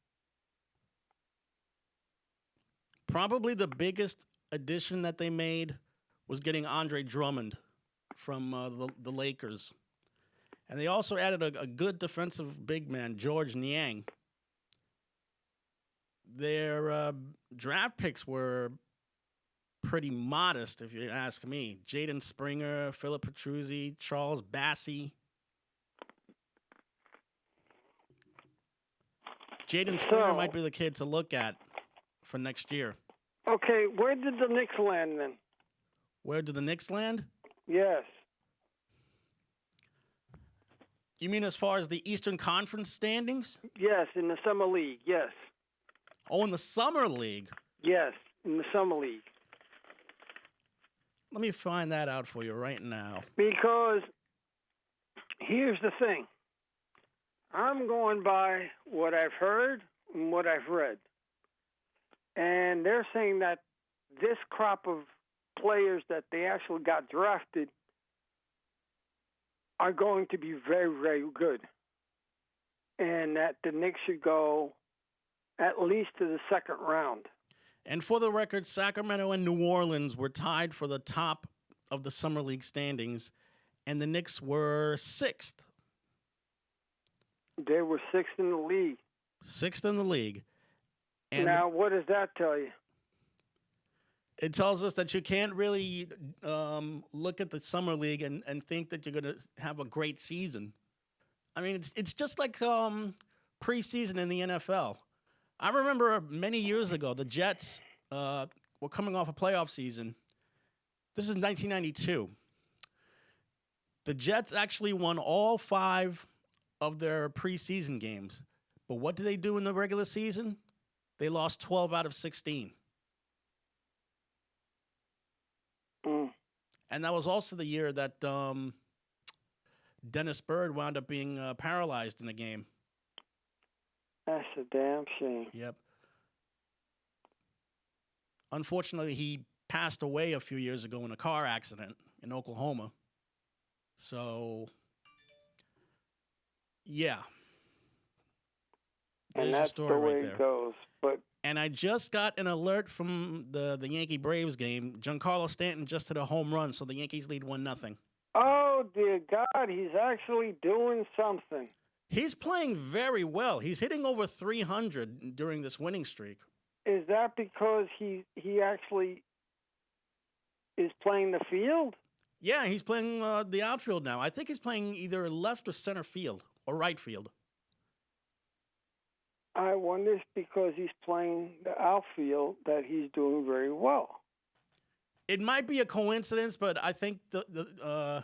Speaker 1: Probably the biggest addition that they made was getting Andre Drummond from the Lakers. And they also added a good defensive big man, George Niang. Their draft picks were pretty modest, if you ask me. Jaden Springer, Philip Petruzzi, Charles Bassey. Jaden Springer might be the kid to look at for next year.
Speaker 2: Okay, where did the Knicks land then?
Speaker 1: Where did the Knicks land?
Speaker 2: Yes.
Speaker 1: You mean as far as the Eastern Conference standings?
Speaker 2: Yes, in the Summer League, yes.
Speaker 1: Oh, in the Summer League?
Speaker 2: Yes, in the Summer League.
Speaker 1: Let me find that out for you right now.
Speaker 2: Because here's the thing. I'm going by what I've heard and what I've read. And they're saying that this crop of players that they actually got drafted are going to be very, very good. And that the Knicks should go at least to the second round.
Speaker 1: And for the record, Sacramento and New Orleans were tied for the top of the Summer League standings, and the Knicks were sixth.
Speaker 2: They were sixth in the league.
Speaker 1: Sixth in the league. And
Speaker 2: now, what does that tell you?
Speaker 1: It tells us that you can't really look at the Summer League and think that you're going to have a great season. I mean, it's just like preseason in the NFL. I remember many years ago, the Jets were coming off a playoff season. This is 1992. The Jets actually won all 5 of their preseason games. But what did they do in the regular season? They lost 12 out of 16. And that was also the year that Dennis Byrd wound up being paralyzed in the game.
Speaker 2: That's a damn shame.
Speaker 1: Yep. Unfortunately, he passed away a few years ago in a car accident in Oklahoma. So Yeah.
Speaker 2: And
Speaker 1: There's your
Speaker 2: that's
Speaker 1: story
Speaker 2: the way
Speaker 1: right there.
Speaker 2: it goes. But
Speaker 1: And I just got an alert from the Yankee Braves game. Giancarlo Stanton just hit a home run, so the Yankees lead 1-0.
Speaker 2: oh dear God, he's actually doing something.
Speaker 1: He's playing very well. He's hitting over 300 during this winning streak.
Speaker 2: Is that because he actually is playing the field?
Speaker 1: Yeah, he's playing the outfield now. I think he's playing either left or center field or right field.
Speaker 2: I wonder if because he's playing the outfield that he's doing very well.
Speaker 1: It might be a coincidence, but I think the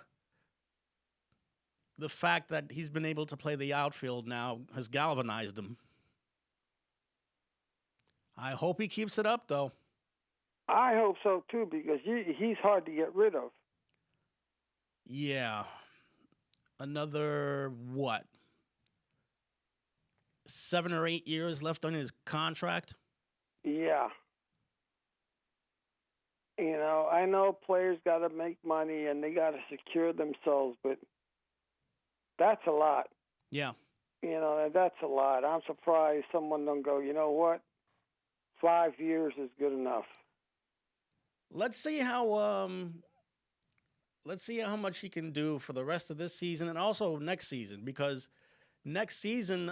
Speaker 1: fact that he's been able to play the outfield now has galvanized him. I hope he keeps it up, though.
Speaker 2: I hope so too, because he's hard to get rid of.
Speaker 1: Yeah. Another, what? 7 or 8 years left on his contract?
Speaker 2: Yeah. You know, I know players got to make money and they got to secure themselves, but that's a lot.
Speaker 1: Yeah.
Speaker 2: You know, that's a lot. I'm surprised someone don't go, you know what? 5 years is good enough.
Speaker 1: Let's see how much he can do for the rest of this season and also next season, because next season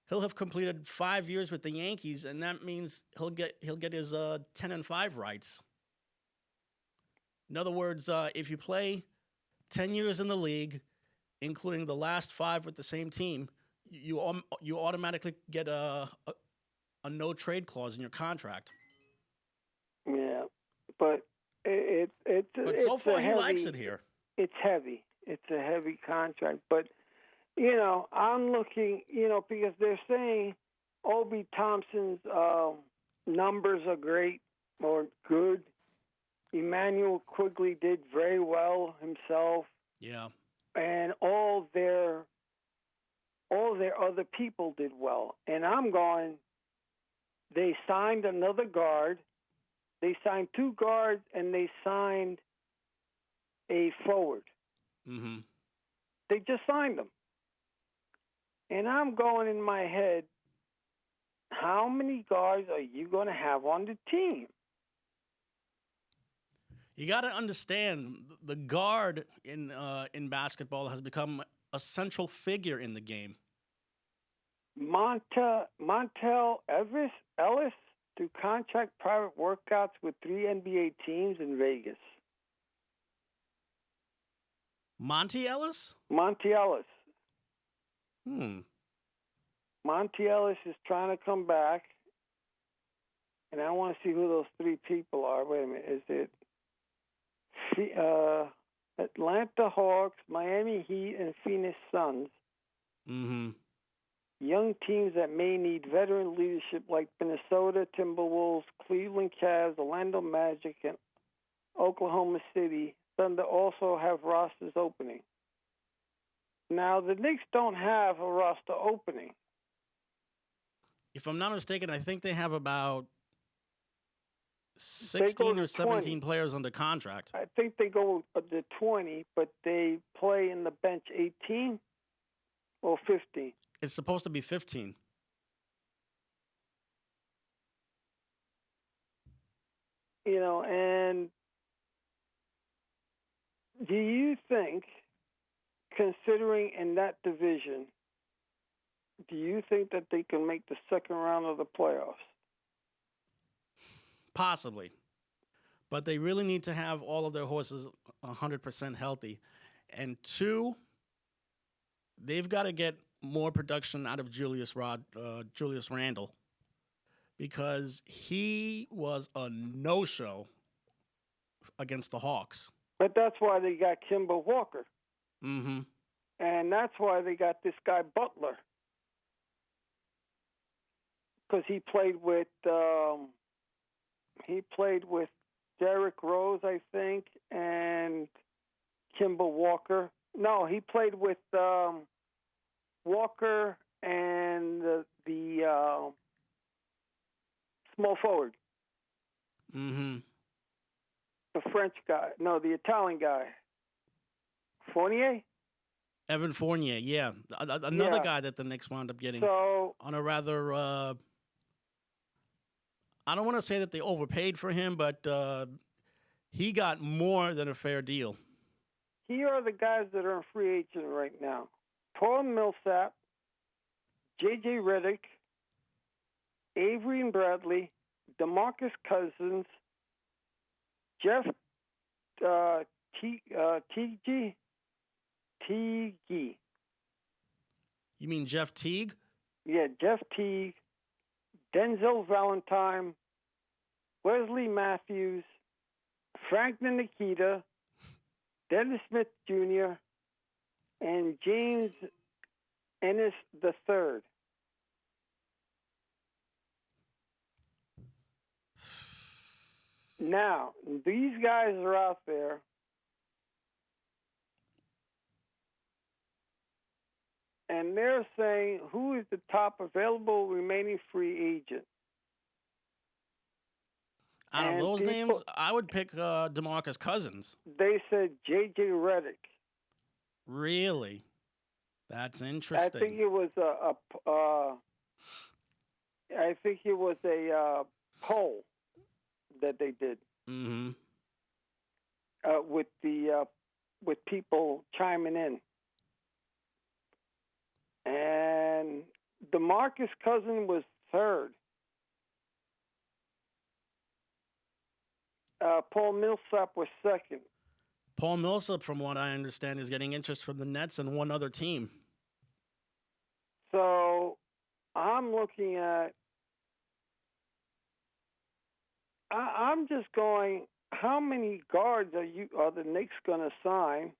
Speaker 1: he'll have completed 5 years with the Yankees, and that means he'll get his 10-5 rights. In other words, if you play 10 years in the league, including the last 5 with the same team, you automatically get a no trade clause in your contract.
Speaker 2: Yeah, but
Speaker 1: But so far he likes it here.
Speaker 2: It's heavy. It's a heavy contract, but you know, I'm looking, you know, because they're saying Obi Thompson's numbers are great or good. Emmanuel Quigley did very well himself.
Speaker 1: Yeah.
Speaker 2: And all their other people did well. And I'm going, they signed another guard. They signed 2 guards, and they signed a forward.
Speaker 1: Mm-hmm.
Speaker 2: They just signed them. And I'm going in my head, how many guards are you going to have on the team?
Speaker 1: You got to understand, the guard in basketball has become a central figure in the game.
Speaker 2: Montel Ellis to contract private workouts with 3 NBA teams in Vegas.
Speaker 1: Monty Ellis?
Speaker 2: Monty Ellis. Monty Ellis is trying to come back, and I want to see who those 3 people are. Wait a minute. Is it Atlanta Hawks, Miami Heat, and Phoenix Suns?
Speaker 1: Mm-hmm.
Speaker 2: Young teams that may need veteran leadership like Minnesota Timberwolves, Cleveland Cavs, Orlando Magic, and Oklahoma City Thunder also have rosters opening. Now, the Knicks don't have a roster opening.
Speaker 1: If I'm not mistaken, I think they have about 16 or 17 players under contract.
Speaker 2: I think they go to 20, but they play in the bench 18 or 15.
Speaker 1: It's supposed to be 15.
Speaker 2: You know, and do you think, considering in that division, do you think that they can make the second round of the playoffs?
Speaker 1: Possibly. But they really need to have all of their horses 100% healthy. And 2, they've got to get more production out of Julius Randle, because he was a no-show against the Hawks.
Speaker 2: But that's why they got Kemba Walker.
Speaker 1: Mm-hmm.
Speaker 2: And that's why they got this guy Butler. Because he played with Derrick Rose, I think, and Kemba Walker. No, he played with Walker and the small forward.
Speaker 1: Mm-hmm.
Speaker 2: The French guy. No, the Italian guy. Fournier?
Speaker 1: Evan Fournier, yeah. Another
Speaker 2: Yeah.
Speaker 1: guy that the Knicks wound up getting
Speaker 2: So
Speaker 1: on a rather, I don't want to say that they overpaid for him, but he got more than a fair deal.
Speaker 2: here are the guys that are in free agent right now: Paul Millsap, J.J. Redick, Avery and Bradley, DeMarcus Cousins, Jeff Teague.
Speaker 1: You mean Jeff Teague?
Speaker 2: Yeah, Jeff Teague, Denzel Valentine, Wesley Matthews, Franklin Nikita, Dennis Smith Jr., and James Ennis III. Now, these guys are out there. And they're saying, who is the top available remaining free agent?
Speaker 1: Out of
Speaker 2: And
Speaker 1: those
Speaker 2: people-
Speaker 1: names, I would pick DeMarcus Cousins.
Speaker 2: They said J.J. Redick.
Speaker 1: Really? That's
Speaker 2: I
Speaker 1: interesting.
Speaker 2: think it was a poll that they did
Speaker 1: Mm-hmm.
Speaker 2: with people chiming in, and DeMarcus Cousins was third. Paul Millsap was second.
Speaker 1: Paul Millsap, from what I understand, is getting interest from the Nets and one other team.
Speaker 2: So I'm looking at. I'm just going. How many guards are the Knicks going to sign?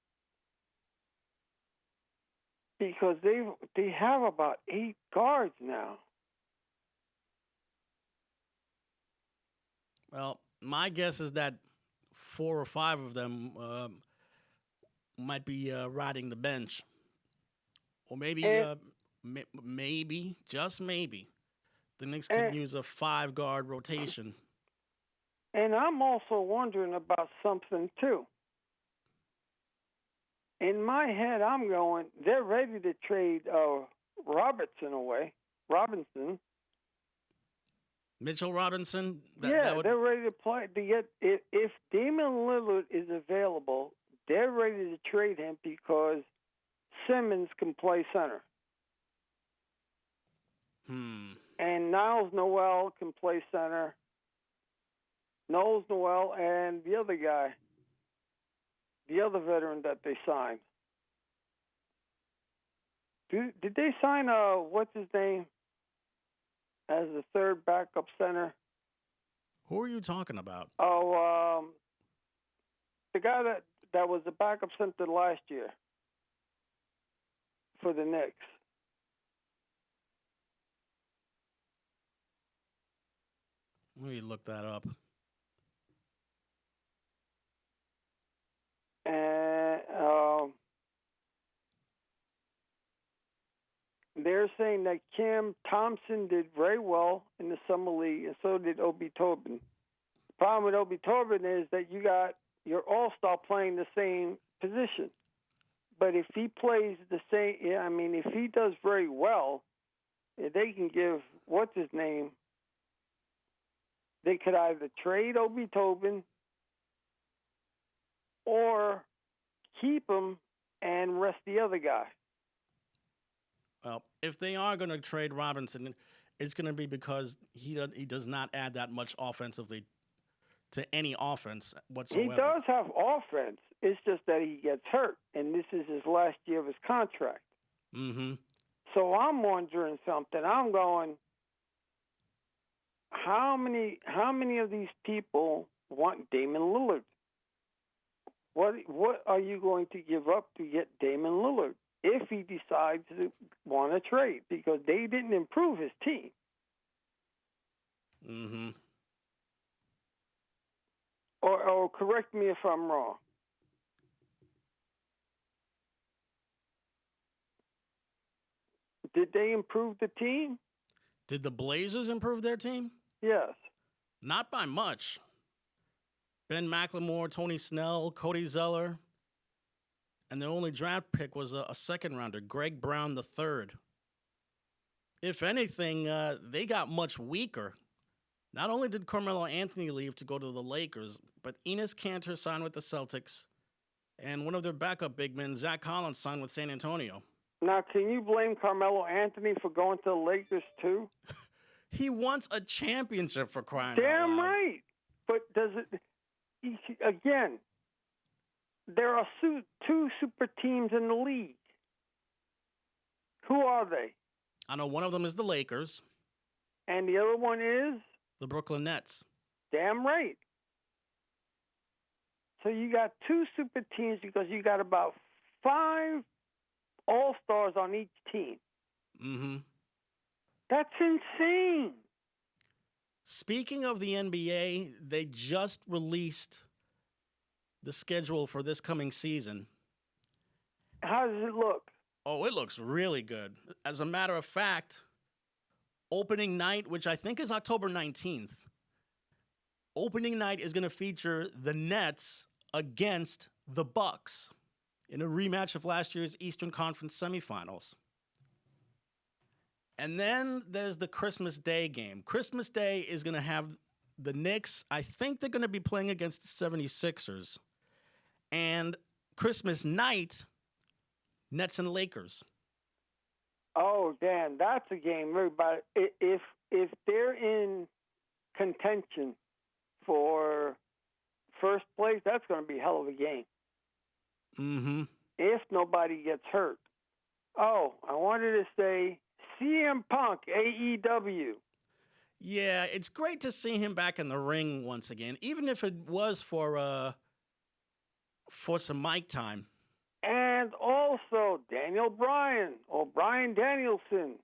Speaker 2: Because they have about 8 guards now.
Speaker 1: Well, my guess is that 4 or 5 of them might be riding the bench, or maybe,
Speaker 2: And-
Speaker 1: maybe, just maybe, the Knicks could use a 5-guard rotation.
Speaker 2: And I'm also wondering about something too. In my head, I'm going, they're ready to trade Robinson away. Robinson.
Speaker 1: Mitchell Robinson.
Speaker 2: They're ready to play. To get if Damian Lillard is available, they're ready to trade him because Simmons can play center. And Niles Noel can play center. Knowles Noel and the other guy, the other veteran that they signed. Did they sign what's his name as the third backup center?
Speaker 1: Who are you talking about?
Speaker 2: Oh, the guy that was the backup center last year for the Knicks.
Speaker 1: Let me look that up.
Speaker 2: And they're saying that Cam Thompson did very well in the summer league, and so did Obi Toppin. The problem with Obi Toppin is that you got your all-star playing the same position. But if he plays the same, if he does very well, they can give, what's his name? They could either trade Obi Toppin or keep him and rest the other guy.
Speaker 1: Well, if they are going to trade Robinson, it's going to be because he does not add that much offensively to any offense whatsoever.
Speaker 2: He does have offense. It's just that he gets hurt, and this is his last year of his contract.
Speaker 1: Mm-hmm.
Speaker 2: So I'm wondering something. I'm going, how many of these people want Damian Lillard? What are you going to give up to get Damian Lillard if he decides to want to trade? Because they didn't improve his team.
Speaker 1: Mm-hmm.
Speaker 2: Or correct me if I'm wrong. Did they improve the team?
Speaker 1: Did the Blazers improve their team?
Speaker 2: Yes.
Speaker 1: Not by much. Ben McLemore, Tony Snell, Cody Zeller, and their only draft pick was a second rounder, Greg Brown III. If anything, they got much weaker. Not only did Carmelo Anthony leave to go to the Lakers, but Enes Kanter signed with the Celtics, and one of their backup big men, Zach Collins, signed with San Antonio.
Speaker 2: Now, can you blame Carmelo Anthony for going to the Lakers too?
Speaker 1: He wants a championship, for crying out loud.
Speaker 2: Damn right. But does it, again, there are two super teams in the league. Who are they?
Speaker 1: I know one of them is the Lakers.
Speaker 2: And the other one is?
Speaker 1: The Brooklyn Nets.
Speaker 2: Damn right. So you got two super teams because you got about 5 all-stars on each team.
Speaker 1: Mm-hmm.
Speaker 2: That's insane.
Speaker 1: Speaking of the NBA, they just released the schedule for this coming season.
Speaker 2: How does it look?
Speaker 1: Oh, it looks really good. As a matter of fact, opening night, which I think is October 19th, opening night is going to feature the Nets against the Bucks in a rematch of last year's Eastern Conference semifinals. And then there's the Christmas Day game. Christmas Day is going to have the Knicks. I think they're going to be playing against the 76ers. And Christmas night, Nets and Lakers.
Speaker 2: Oh, Dan, that's a game. Everybody, if they're in contention for first place, that's going to be a hell of a game.
Speaker 1: Mm-hmm.
Speaker 2: If nobody gets hurt. Oh, I wanted to say CM Punk, AEW.
Speaker 1: Yeah, it's great to see him back in the ring once again, even if it was for some mic time.
Speaker 2: And also Daniel Bryan, or Bryan Danielson,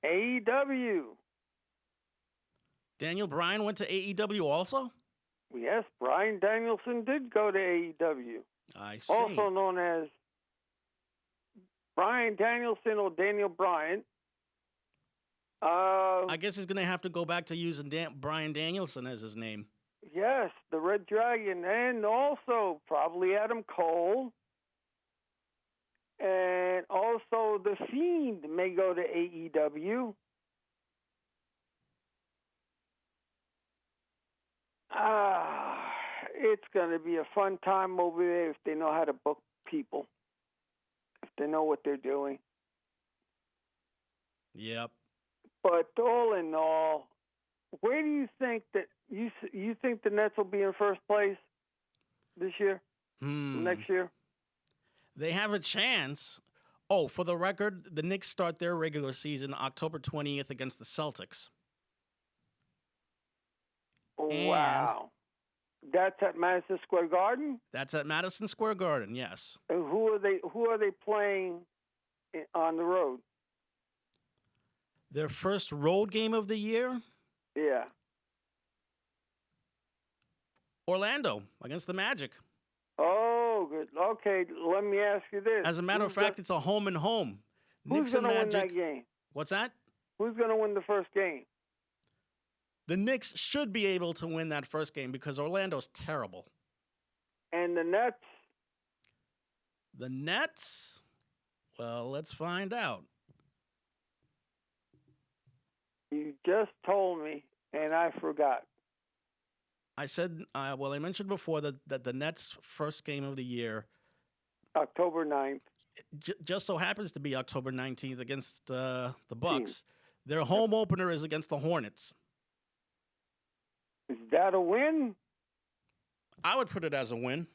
Speaker 2: AEW.
Speaker 1: Daniel Bryan went to AEW also?
Speaker 2: Yes, Bryan Danielson did go to AEW.
Speaker 1: I see.
Speaker 2: Also known as Bryan Danielson or Daniel Bryan.
Speaker 1: I guess he's going to have to go back to using Bryan Danielson as his name.
Speaker 2: Yes, the Red Dragon, and also probably Adam Cole. And also The Fiend may go to AEW. It's going to be a fun time over there if they know how to book people, if they know what they're doing.
Speaker 1: Yep.
Speaker 2: But all in all, where do you think that you think the Nets will be in first place this year, next year?
Speaker 1: They have a chance. Oh, for the record, the Knicks start their regular season October 20th against the Celtics.
Speaker 2: Wow. That's at Madison Square Garden?
Speaker 1: That's at Madison Square Garden, yes.
Speaker 2: And who are they playing on the road?
Speaker 1: Their first road game of the year?
Speaker 2: Yeah.
Speaker 1: Orlando against the Magic.
Speaker 2: Oh, good. Okay, let me ask you this.
Speaker 1: As a matter of fact, it's a home and home.
Speaker 2: Who's going to win that game?
Speaker 1: What's that?
Speaker 2: Who's going to win the first game?
Speaker 1: The Knicks should be able to win that first game because Orlando's terrible.
Speaker 2: And the Nets?
Speaker 1: The Nets? Well, let's find out.
Speaker 2: You just told me, and I forgot.
Speaker 1: I said, I mentioned before that the Nets' first game of the year,
Speaker 2: October 9th.
Speaker 1: Just so happens to be October 19th against the Bucks. Their home opener is against the Hornets.
Speaker 2: Is that a win?
Speaker 1: I would put it as a win.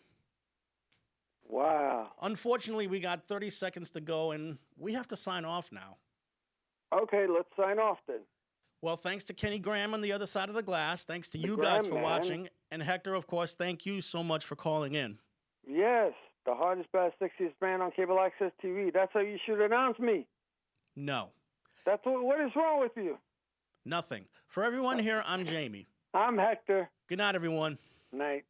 Speaker 2: Wow.
Speaker 1: Unfortunately, we got 30 seconds to go, and we have to sign off now.
Speaker 2: Okay, let's sign off then.
Speaker 1: Well, thanks to Kenny Graham on the other side of the glass. Thanks to you guys for watching. And Hector, of course, thank you so much for calling in.
Speaker 2: Yes, the hardest, best, sexiest man on cable access TV. That's how you should announce me.
Speaker 1: No.
Speaker 2: What is wrong with you?
Speaker 1: Nothing. For everyone here, I'm Jamie.
Speaker 2: I'm Hector.
Speaker 1: Good night, everyone.
Speaker 2: Night.